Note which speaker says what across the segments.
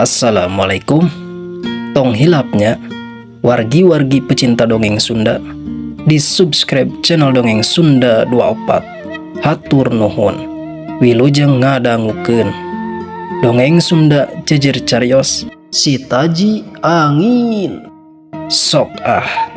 Speaker 1: Assalamualaikum. Tong hilapnya wargi-wargi pecinta dongeng Sunda, di subscribe channel dongeng Sunda 24. Hatur nuhun. Wilujeng ngadangukeun dongeng Sunda jejer carios si Taji Angin. Sok ah.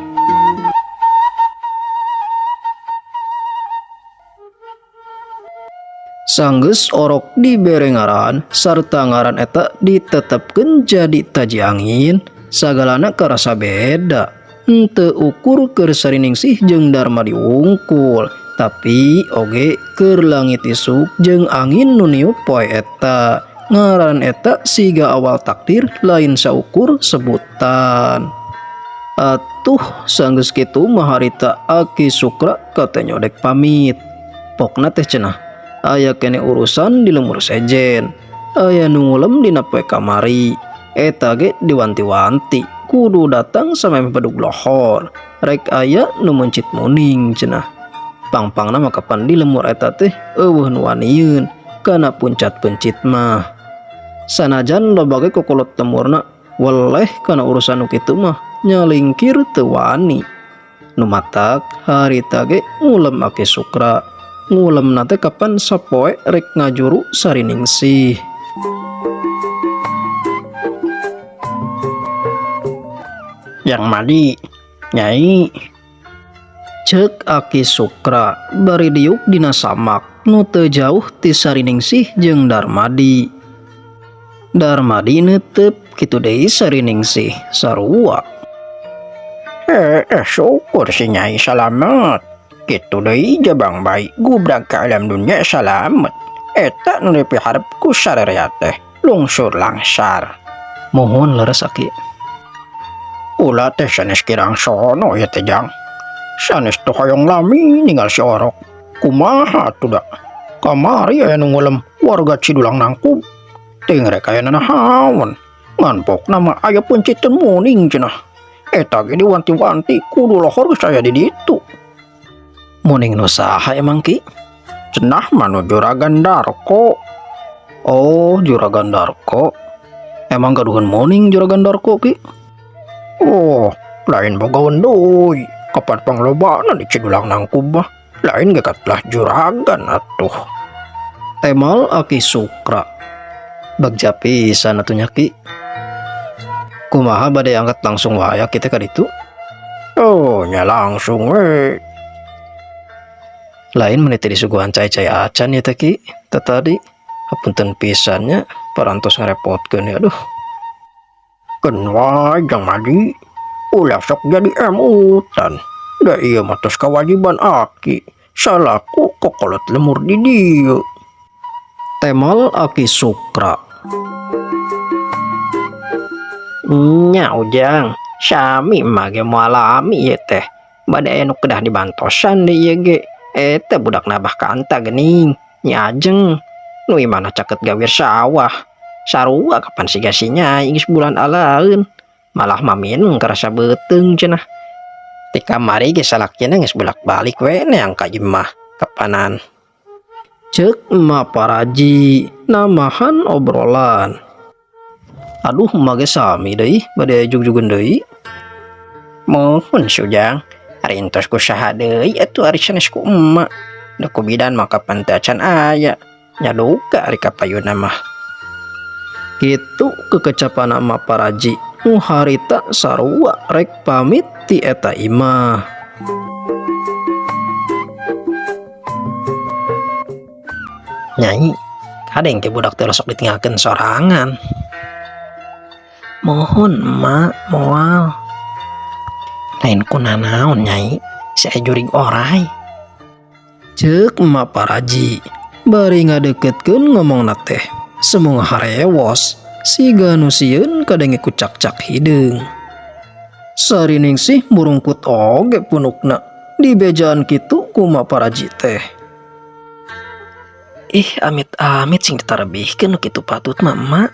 Speaker 1: Sanggeus orok dibere ngaran sarta ngaran eta ditetepkeun jadi Taji Angin, sagalana karasa beda. Henteu ukur keur sariningsih jeung Darmadi wungkul, tapi oge keur langit isuk jeung angin nu niup poe eta. Ngaran eta siga awal takdir lain saukur sebutan. Atuh sanggeus kitu mah harita Aki Sukra kate nyodek pamit. Pokna teh cenah, aya kene urusan di lemur sejen, aya nu ngulem dina poe kamari. Eta ge diwanti-wanti kudu datang samemeh bedug lohor, rek aya nu mencit muning cenah. Pangpangna mah kapan di lemur eta teh eueuh nu wanieun kana puncat pencit mah. Sanajan loba ge kokolot temurna weleh kana urusan nu kitu mah nyalingkir teu wani. Nu matak harita ge ngulem Aki Sukra. Ngulem nate kapan sapoe rek ngajuru sariningsih. Yang Madi, Nyai, ceuk Aki Sukra bari diuk dina samak nu teu jauh ti sariningsih jeung Darmadi. Darmadi neuteup kitu deui sariningsih sarua. Syukur si Nyai salamet. Kitu deui jabang baik gubrak ka alam dunya salamet. Eta nu dipiharepku sarerea teh lungsur langsar. Mohon leres Aki. Ulah teh sanes kirang sono ya teh Jang. Sanes teu hoyong lami ninggal si orok. Kumaha tuh da? Kamari aya nu ngulem warga Cidulang Nangkub. Teu rek aya nanahaon. Ngan pokna mah aya penciteun muning cenah. Eta ge diwanti-wanti kudu lohor geus aya di ditu. Muning nu saha emang Ki? Cenah mah nu Juragan Darko. Oh, Juragan Darko. Emang gaduhan muning Juragan Darko Ki? Oh, lain bogaweun deui. Kapan panglobana di Cidulang Nangkub mah lain ge katlah juragan atuh. Temal Aki Sukra. Bagja pisan atuh nya Ki. Kumaha bade angkat langsung wae kita ka ditu? Oh, nya langsung we. Lain meniti disuguhan cai-cai acan ya teh Ki. Tadi hapunten pisannya parantos ngarepotkeun ya aduh. Keun wae Jang Madi, ulah sok jadi emutan. Da ieu mah tos kawajiban Aki salaku kokolot lemur di dieu. Temal Aki Sukra. Nya Ujang, sami mah ge moal alami ieu teh. Bade aya nu kedah dibantosan deui ieu ge. Eta budak nabah kanta geuning, nya Ajeng. Nu imana caket gawir sawah. Sarua kapan siga si Nyai geus bulan alaeun. Malah mamin karasa beuteung cenah. Ti kamari ge salakina geus bolak-balik we neang ka imah kapanan. Ceuk Ma Paraji namahan obrolan. Aduh mah ge sami deui bade jug-jugeun deui. Mohon Sujang, ari entos ku saha deui atuh ari sanes ku emak. Da ku bidan mah kapan teu acan aya. Nya duka ari kapayuna mah. Kitu kekecapana Ma Paraji nu harita sarua rek pamit ti eta imah. Nyai, kadeng teh budak teh sok ditinggalkeun sorangan. Mohon emak moal. Lain kunanaon Nyai, saya jurig orai. Ceuk Ma Paraji bari ngadeukeutkeun ngomongna teh semua harewos siga nu sieun kadenge kucak-cak hideung. Sariningsih murungkut oge punukna dibejaan kitu ku Ma Paraji teh. Amit-amit sing ditarebihkeun nu kitu patut mah emak.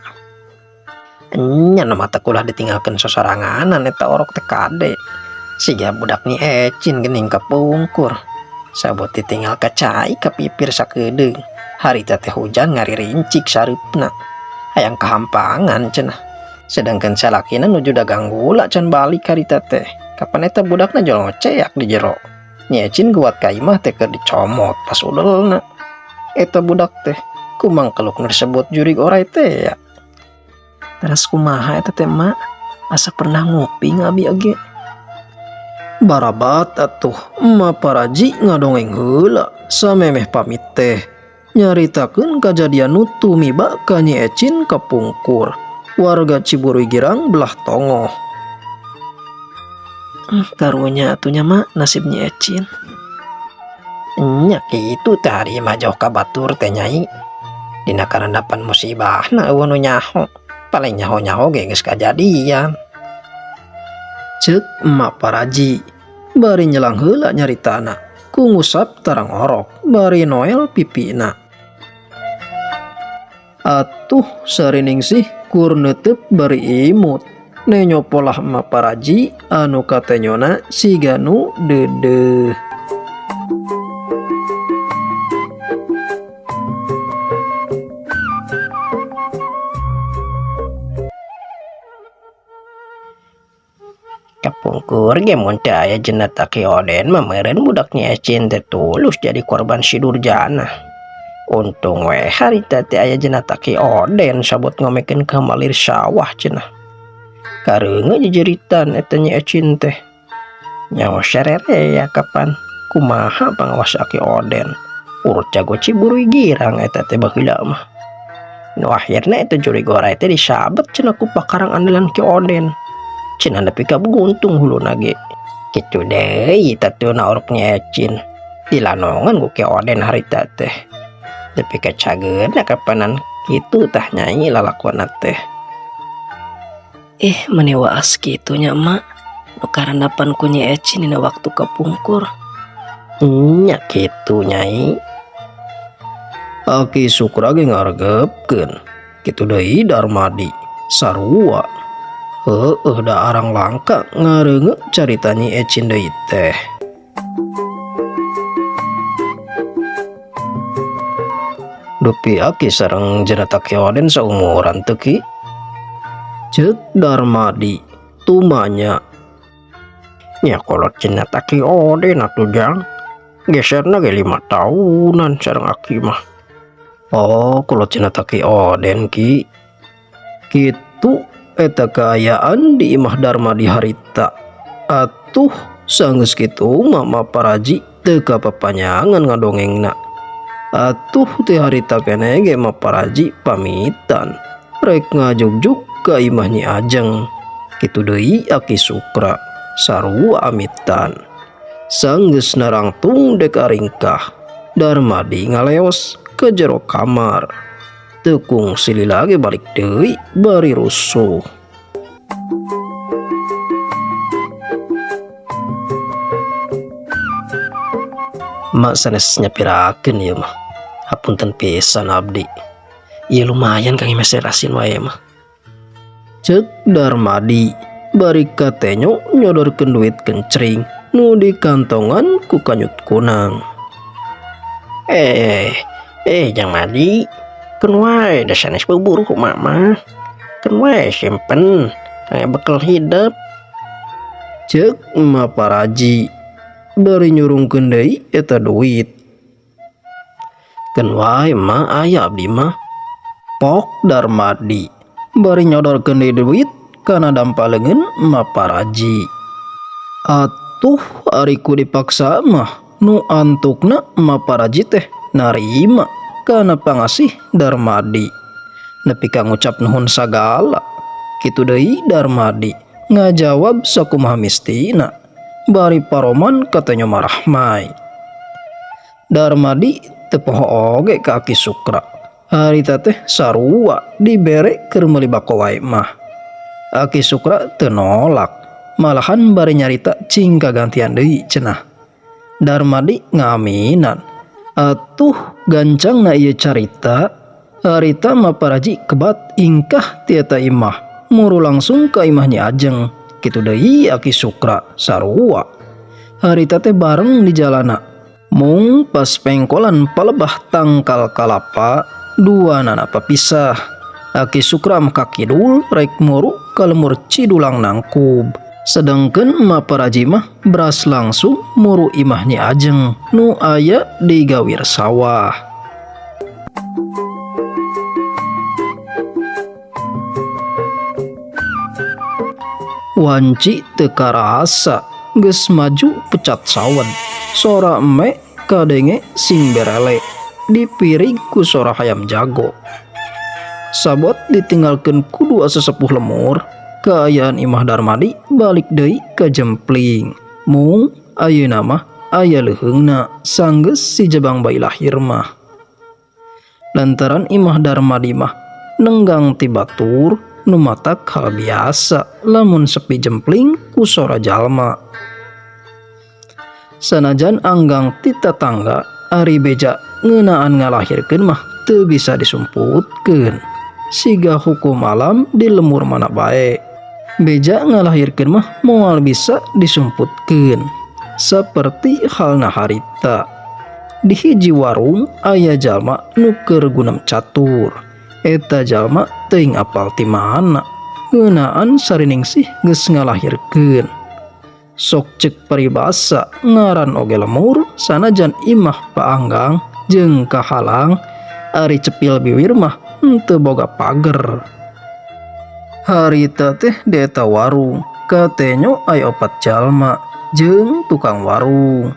Speaker 1: Nya nu mata kulah ditinggalkeun sosoranganan eta orok teh kade. Siga budak ni ecin geuning kapungkur. Sabot ditinggal ka cai ka pipir sakedeung. Harita teh hujan ngaririncik sareupna. hayang kehampangan cenah. Sedangkan salakina nuju dagang gula can balik harita teh. Kapan eta budakna jol ngoceak di jero. Nyecin guat ka imah teh keur dicomot pas udelna. Eta budak teh kumang keluk disebut jurig orai teh ya. Terus kumaha eta teh mak? Asa pernah ngopi ngabi age? Barabat atuh emak paraji ngadongeng heula samemeh pamit teh. Nyaritakeun kajadian nu tumiba ka Nyi Ecin kapungkur. Warga Ciburuy Girang belah tongoh. Karunya atunya mak nasib Nyi Ecin. Nya kitu teh hari mah jauh ka batur teh nyai. Dina karandapan musibahna eueuh nu nyaho. Paling nyaho-nyaho ge geus kajadian. Ceuk emak paraji bari nyelang heula nyaritana ku ngusap tarang orok bari noel pipina. Atuh sarining sih kur neuteup bari imut nenyopolah emak paraji anu katenyona siga nu deudeuh. Kapungkur ge mun teu aya jenata Ki Oden mah meureun budak Nyi Ecin teh tulus jadi korban si Durjana. Untung we harita teh aya jenata Ki Oden sabot ngomekeun ka malir sawah cenah. Kareungeun jejeritan eta Nyi Ecin teh. Nyawa sarere ya kapan kumaha pangawas Ki Oden. Urut jago Ciburuy Girang eta teh baheula mah. Nu akhirna eta jurig orai teh disabet cenah ku pakarang andalan Ki Oden. Cenah nepi ka buntung huluna ge. Kitu deui tatuna orok Nyi Ecin. Dilanongan ku Ki Oden harita teh. Nepi ka cageuna kapanan kitu tah nyai lalakuanna teh. Menewaas kitu nya mak. Nu karandapan ku Nyi Ecin dina waktu kapungkur. Nya kitu nyai. Aki Sukra ge ngaregepkeun. Kitu deui Darmadi sarua. Da arang langka ngareungeuk carita Nyi Ecin deui teh. Dupi aki sareng jenata Ki Oden saumuran teu Ki? Ceuk Darmadi tumanya. Nya kolot jenata Ki Oden atuh jang. Geserna ge 5 tahunan sareng aki mah. Oh, kolot jenata Ki Oden Ki. Kitu eta kaayaan di imah Darmadi harita. Atuh sanggeus kitu mama paraji teu kapapanjangan ngadongengna. Atuh teh harita keneh ge mah paraji pamitan rek ngajug-jug ka imah Nyi Ajeng. Kitu deui Aki Sukra sarua amitan. Sanggeus narangtung dek aringkah Darmadi ngaleos ke jero kamar. Tekung silila ge balik deui bari rusuh. Mak sanes nyapirakeun ieu mah. Hapunten pisan abdi. Ieu lumayan kang meserasin wae mah. Ceuk Darmadi bari katenyo nyodorkeun duit kencring nu di kantongan ku Kanyut Kunang. Jang Madi. Keun wae da sanes buburu ku mama. Keun wae simpen aya bekal hidup. Ceuk emak paraji bari nyurungkeun deui eta duit. Keun wae mah aya abdi mah. Pok Darmadi bari nyodorkeun deui duit kana dampaleungeun emak paraji. Atuh ari ku dipaksa mah nu antukna emak paraji teh narima kana pangasih Darmadi. Nepi ka ngucap nuhun sagala. Kitu deui Darmadi ngajawab sakumaha mistina. Bari paroman katanya marahmai. Darmadi teu poho oge ka Aki Sukra. Harita teh sarua dibere keur meuli bako wae mah. Aki Sukra teu nolak. Malahan bari nyarita cing kagantian deui cenah. Darmadi ngaminan. Atuh gancangna ieu carita. Harita mah paraji kebat ingkah ti eta imah. Muru langsung ka imah Nyi Ajeng. Kitu deui Aki Sukra sarua. Harita teh bareng di jalana. Mung pas pengkolan palebah tangkal kalapa duanana papisah. Aki Sukram ka kidul rek muru ka lemur Cidulang nangkub. Sedangkan Ma Paraji mah beras langsung muru imah Nyi Ajeng nu aya di gawir sawah. Wanci teu karasa geus maju pecat sawen. Sora eme kadenge sing berele dipiring ku sora hayam jago. Sabot ditinggalkeun ku dua sesepuh lemur, kaayaan Imah Darmadi balik deui ka Jempling. Mung ayeuna mah aya leuheungna sanggeus si jabang bayi lahir mah. Lantaran Imah Darmadi mah nenggang ti batur nu matak hal biasa lamun sepi Jempling ku sora jalma. Sanajan anggang ti tatangga ari beja ngeunaan ngalahirkeun mah teu bisa disumputkeun. Siga hukum alam di lemur mana bae. Beja ngalahirkeun mah moal bisa disumputkeun. Saperti halna harita. Di hiji warung aya jalma nu keur gunem catur. Eta jalma teuing apal ti mana. Ngeunaan sariningsih geus ngalahirkeun. Sok ceuk paribasa ngaran oge lemur sanajan imah paanggang jeung kahalang ari cepil biwir mah henteu boga pager. Harita teh di eta warung katenyo aya 4 jalma jeung tukang warung.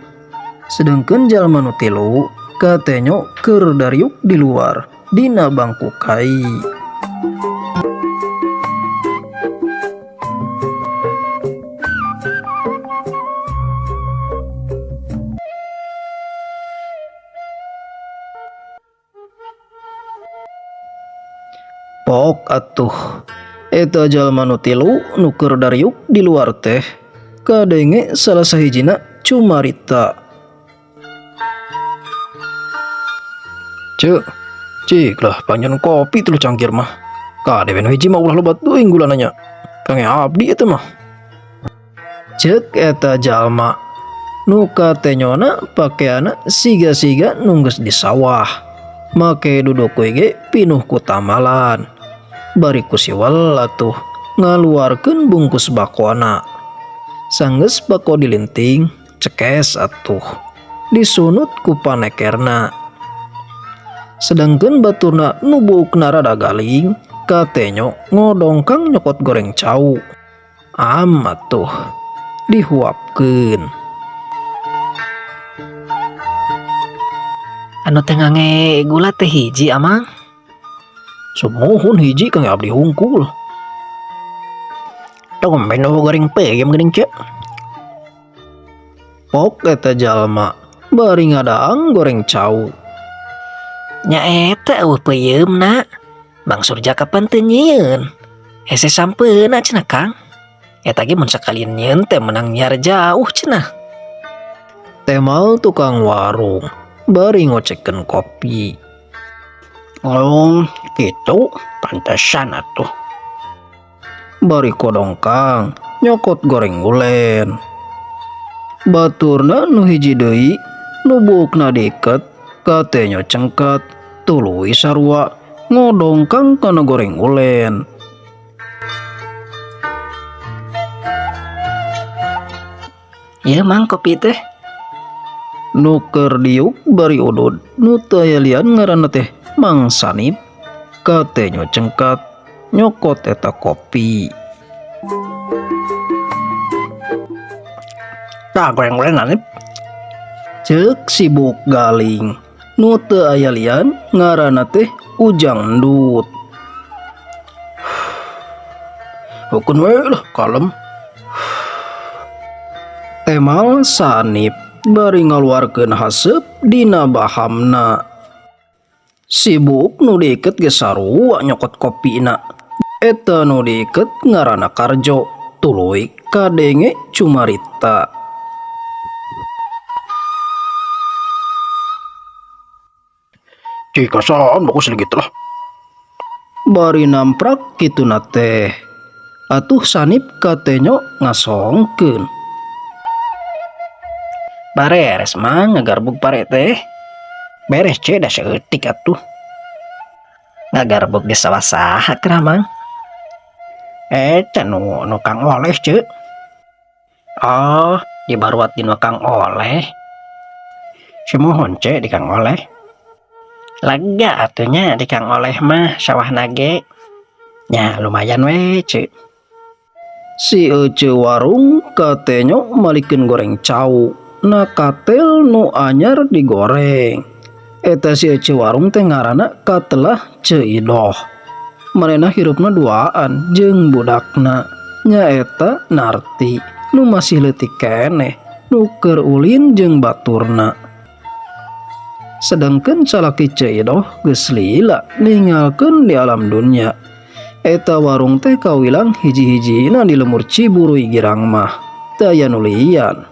Speaker 1: Sedengkeun jalma nu 3 katenyo keur dariuk di luar dina bangku kai. Pok atuh eta jalma nu 3 nu keur dariuk di luar teh kadenge salah sahijina cumarita. Cik lah panjen kopi 3 cangkir mah. Kadewe nu hiji mah ulah lobat teuing gulananya. Kange abdi eta mah. Ceuk eta jalma nu katenyona pakeana siga-siga nu geus di sawah. Make duduk ge pinuh ku tamalan. Bari ku siwal atuh ngaluarkeun bungkus bakona. Sanggeus bako dilinting cekes atuh disunut ku panekerna. Sedangkeun baturna nu buukna rada galing katenyo ngodongkang nyokot goreng cau. Am atuh dihuapkeun.
Speaker 2: Anu teh ngange gula teh hiji amang.
Speaker 1: Sumuhun hiji kang abdi hungkul.
Speaker 2: Tumben nu goreng peuyeum geuning ceu.
Speaker 1: Pok eta jalma bari ngadaang goreng cau.
Speaker 2: Nya eta eueuh peuyeumna. Bang Surja kapan teu nyieun? Hese sampeuna cenah Kang. Eta ge mun sakalian nyieun teh menang nyiar jauh cenah.
Speaker 1: Temal tukang warung bari ngocekeun kopi.
Speaker 2: Oh, gitu pantesan atuh.
Speaker 1: Bari kodongkang nyokot goreng ulen. Baturna nu hiji deui nu buukna diket katenyo cengkat tuluy sarua ngodongkang kana goreng ulen.
Speaker 2: Ieu mang kopi teh.
Speaker 1: Nu keur diuk bari udud nu teu aya lian ngaranna teh Mang Sanip katenyo cengkat nyokot eta kopi.
Speaker 2: Tah goreng ulen Sanip.
Speaker 1: Ceuk sibuk galing nu teu aya lian ngaranna teh Ujang Endut. Hukun we lah kalem. Temal Sanip bari ngaluarkeun haseup dina bahamna. Sibuk nu diiket ge sarua nyokot kopina. Eta nu diiket ngaranna Karjo tuluy kadenge cumarita.
Speaker 3: Cik kasaan bagus legit lah.
Speaker 1: Bari namprak kituna teh. Atuh Sanip katenyo ngasongkeun.
Speaker 2: Bareres mang ngagarbug pare teh. Beres ce da saeutik atuh. ngagarbog di sawah-saha keramang.
Speaker 3: Nu Kang Oleh cek.
Speaker 2: Oh, dibaruat di Kang Oleh.
Speaker 3: Semohon cek di Kang Oleh.
Speaker 2: Lega atunya di Kang Oleh mah sawah nage.
Speaker 3: Ya lumayan we cek.
Speaker 1: Si Ece warung katanya malikeun goreng cau. Na katel nu anyar digoreng. Eta si Ece warung teh ngaranna katelah Ceidoh. Manehna hirupna duaan jeung budakna. Nyaeta Narti nu masih leutik keneh nu keur ulin jeung baturna. Sedangkan salaki Ceidoh geus lila ninggalkeun di alam dunya. Eta warung teh kawilang hiji-hijina di lemur Ciburuy Girang mah teu aya nu lian.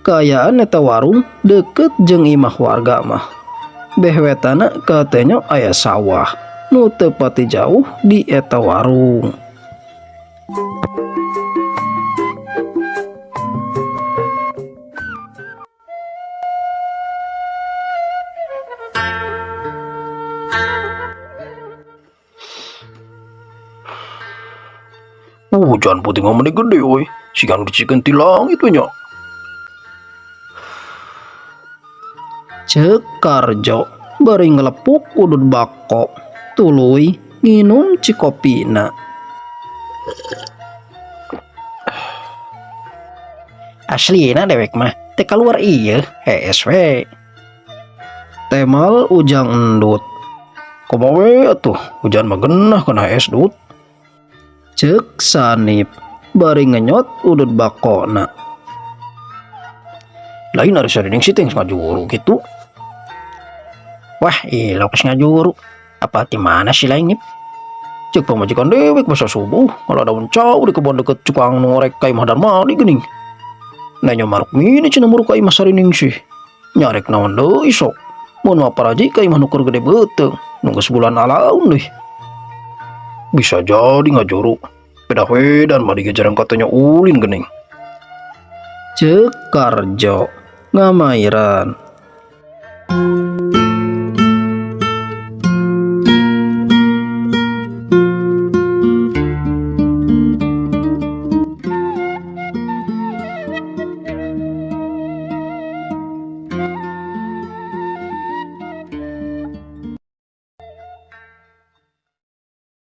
Speaker 1: Kaayaan eta warung deket jeung imah warga mah. Behwetana katanya aya sawah nu teu pati jauh di eta warung.
Speaker 3: Hujan putih ngomongnya gede woy. Sigan dicikeun ti langit we nya.
Speaker 1: Ceuk Karjo bari ngelepuk udud bako. Tuluy nginum cikopina.
Speaker 2: Aslina dewek mah teh keluar ieu HSW.
Speaker 1: Temal ujang endut.
Speaker 3: Kumaha we atuh hujan mah geunah kana es dut.
Speaker 1: Ceuk Sanip bari ngenyot udud bakona.
Speaker 3: Lain ari sarining si teh ngajuru gitu.
Speaker 2: Wah, ilo pas ngajuru. Apa di mana sih lain Nip?
Speaker 3: Cek pamajikan dewek masa subuh malah daun cau di kebon deket cukang norek kai mah darmadi geuning. Nanya maruk mini cenah muruk kai mah sarining sih. Nyarek naon deui sok. Mun maparaji kai mah nuker gede beuteung. Nu geus bulan alaun deui. Bisa jadi ngajuru. Beda-bedan mah digejarang katanya ulin geuning.
Speaker 1: Ceuk Karjo ngamairan.